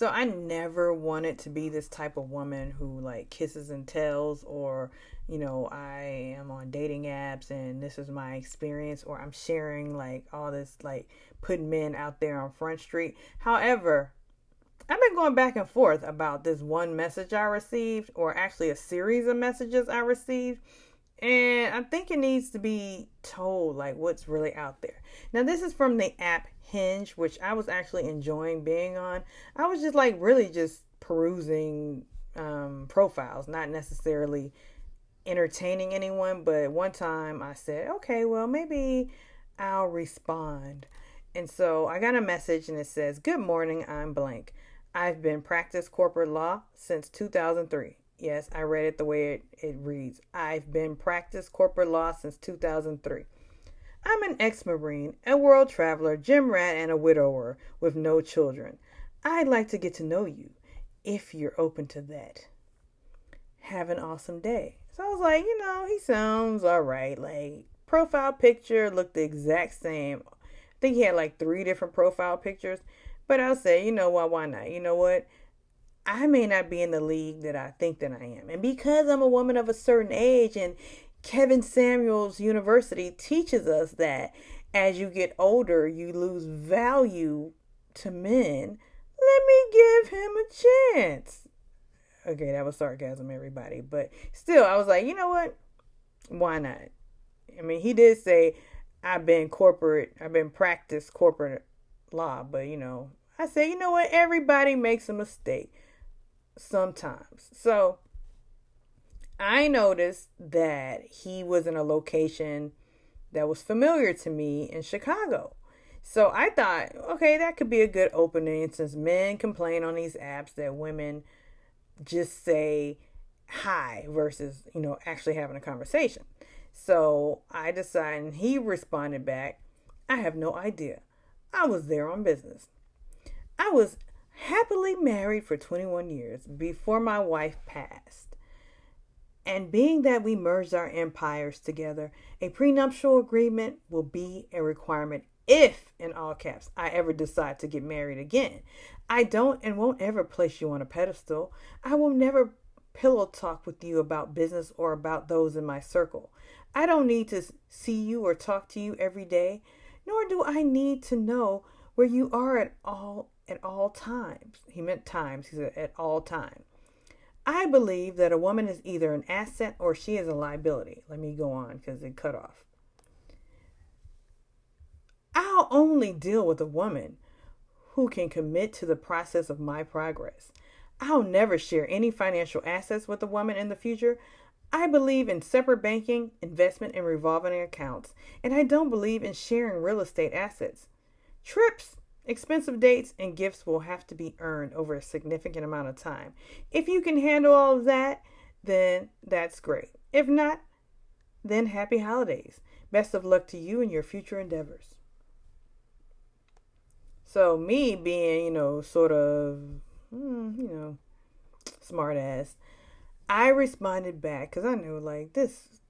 So I never wanted to be this type of woman who like kisses and tells, or, I am on dating apps and this is my experience, or I'm sharing like all this, like putting men out there on Front Street. However, I've been going back and forth about this one message I received, or actually a series of messages I received. And I think it needs to be told, like, what's really out there. Now, this is from the app Hinge, which I was actually enjoying being on. I was just like really just perusing profiles, not necessarily entertaining anyone. But one time I said, okay, well, maybe I'll respond. And so I got a message and it says, "Good morning, I'm blank. I've been practice corporate law since 2003. Yes, I read it the way it reads. I've been practice corporate law since 2003. I'm an ex-Marine, a world traveler, gym rat, and a widower with no children. I'd like to get to know you, if you're open to that. Have an awesome day." So I was like, he sounds all right. Like, profile picture looked the exact same. I think he had like 3 different profile pictures. But I'll say, you know what, why not? You know what? I may not be in the league that I think that I am. And because I'm a woman of a certain age, and Kevin Samuels University teaches us that as you get older, you lose value to men, let me give him a chance. Okay, that was sarcasm, everybody. But still, I was like, you know what? Why not? I mean, he did say, I've been practice corporate law. But, I say, you know what? Everybody makes a mistake sometimes. So I noticed that he was in a location that was familiar to me in Chicago. So I thought, okay, that could be a good opening, since men complain on these apps that women just say hi versus, actually having a conversation. So I decided, and he responded back, "I have no idea. I was there on business. I was happily married for 21 years before my wife passed. And being that we merged our empires together, a prenuptial agreement will be a requirement if, in all caps, I ever decide to get married again. I don't and won't ever place you on a pedestal. I will never pillow talk with you about business or about those in my circle. I don't need to see you or talk to you every day, nor do I need to know where you are at all times." He meant times. He said at all times. "I believe that a woman is either an asset or she is a liability." Let me go on because it cut off. "I'll only deal with a woman who can commit to the process of my progress. I'll never share any financial assets with a woman in the future. I believe in separate banking, investment, and revolving accounts, and I don't believe in sharing real estate assets. Trips, expensive dates, and gifts will have to be earned over a significant amount of time. If you can handle all of that, then that's great. If not, then happy holidays. Best of luck to you in your future endeavors." So me being, sort of, smart ass, I responded back because I knew like this,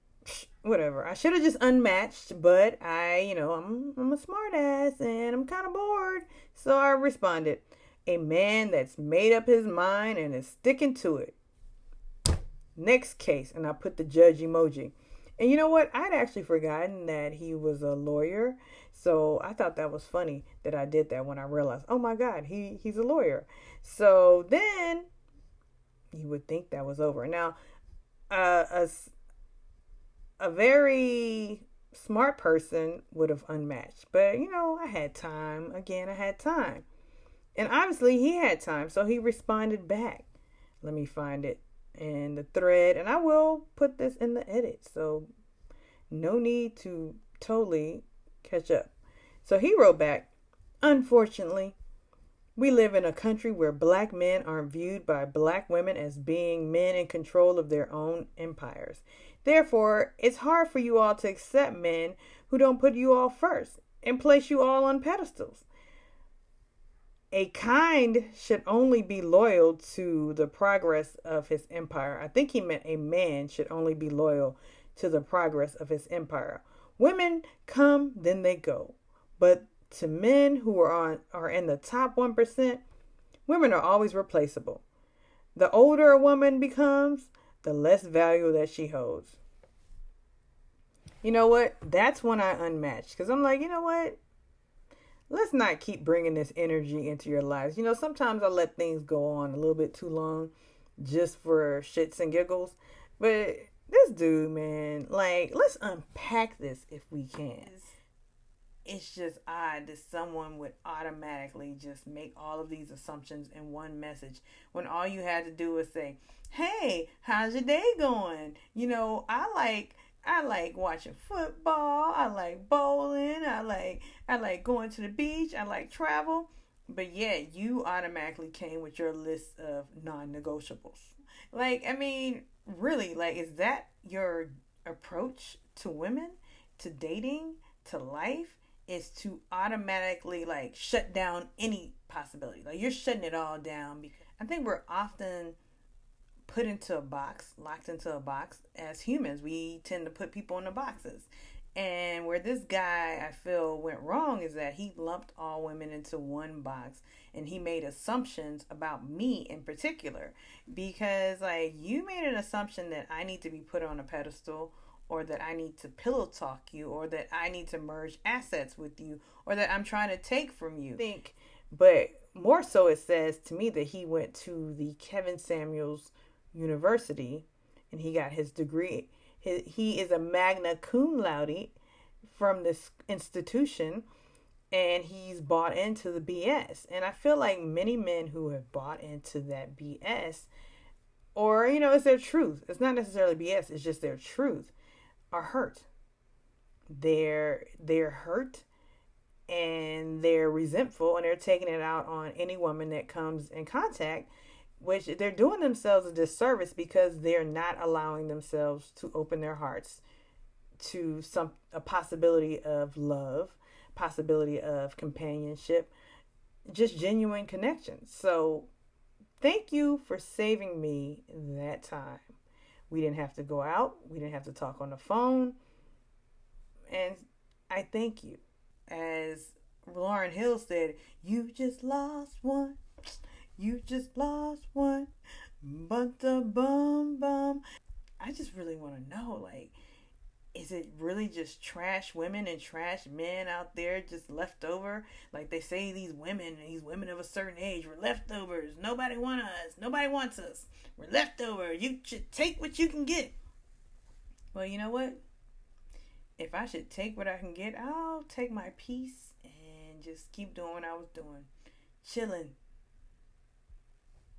whatever. I should have just unmatched, but I'm a smart ass and I'm kind of bored. So I responded, "A man that's made up his mind and is sticking to it. Next case." And I put the judge emoji. And you know what? I'd actually forgotten that he was a lawyer. So I thought that was funny that I did that when I realized, oh my God, he's a lawyer. So then you would think that was over. Now, a very smart person would have unmatched. But, I had time. Again, I had time. And obviously he had time. So he responded back. Let me find it in the thread. And I will put this in the edit. So no need to totally catch up. So he wrote back, "Unfortunately, we live in a country where black men aren't viewed by black women as being men in control of their own empires. Therefore, it's hard for you all to accept men who don't put you all first and place you all on pedestals. A kind should only be loyal to the progress of his empire." I think he meant a man should only be loyal to the progress of his empire. "Women come, then they go. But to men who are in the top 1%, Women are always replaceable. The older a woman becomes, the less value that she holds. You know what? That's when I unmatched. Because I'm like, you know what? Let's not keep bringing this energy into your lives. You know, sometimes I let things go on a little bit too long just for shits and giggles. But this dude, man, like, let's unpack this if we can. It's just odd that someone would automatically just make all of these assumptions in one message when all you had to do was say, "Hey, how's your day going? You know, I like watching football. I like bowling. I like going to the beach. I like travel." But yet you automatically came with your list of non-negotiables. Like, I mean, really, like, is that your approach to women, to dating, to life? Is to automatically like shut down any possibility. Like, you're shutting it all down. Because I think we're often put into a box, locked into a box. As humans, we tend to put people in the boxes. And where this guy, I feel, went wrong is that he lumped all women into one box and he made assumptions about me in particular. Because, like, you made an assumption that I need to be put on a pedestal, or that I need to pillow talk you, or that I need to merge assets with you, or that I'm trying to take from you. But more so, it says to me that he went to the Kevin Samuels University and he got his degree. He is a magna cum laude from this institution, and he's bought into the BS. And I feel like many men who have bought into that BS, or, you know, it's their truth. It's not necessarily BS, it's just their truth, are hurt. They're hurt, and they're resentful, and they're taking it out on any woman that comes in contact, which they're doing themselves a disservice because they're not allowing themselves to open their hearts to a possibility of love, possibility of companionship, just genuine connections. So thank you for saving me that time. We didn't have to go out. We didn't have to talk on the phone. And I thank you. As Lauryn Hill said, you just lost one. You just lost one. But the bum bum. I just really want to know, like, is it really just trash women and trash men out there just left over? Like they say, these women of a certain age, we're leftovers. Nobody wants us. Nobody wants us. We're leftover. You should take what you can get. Well, you know what? If I should take what I can get, I'll take my peace and just keep doing what I was doing. Chilling.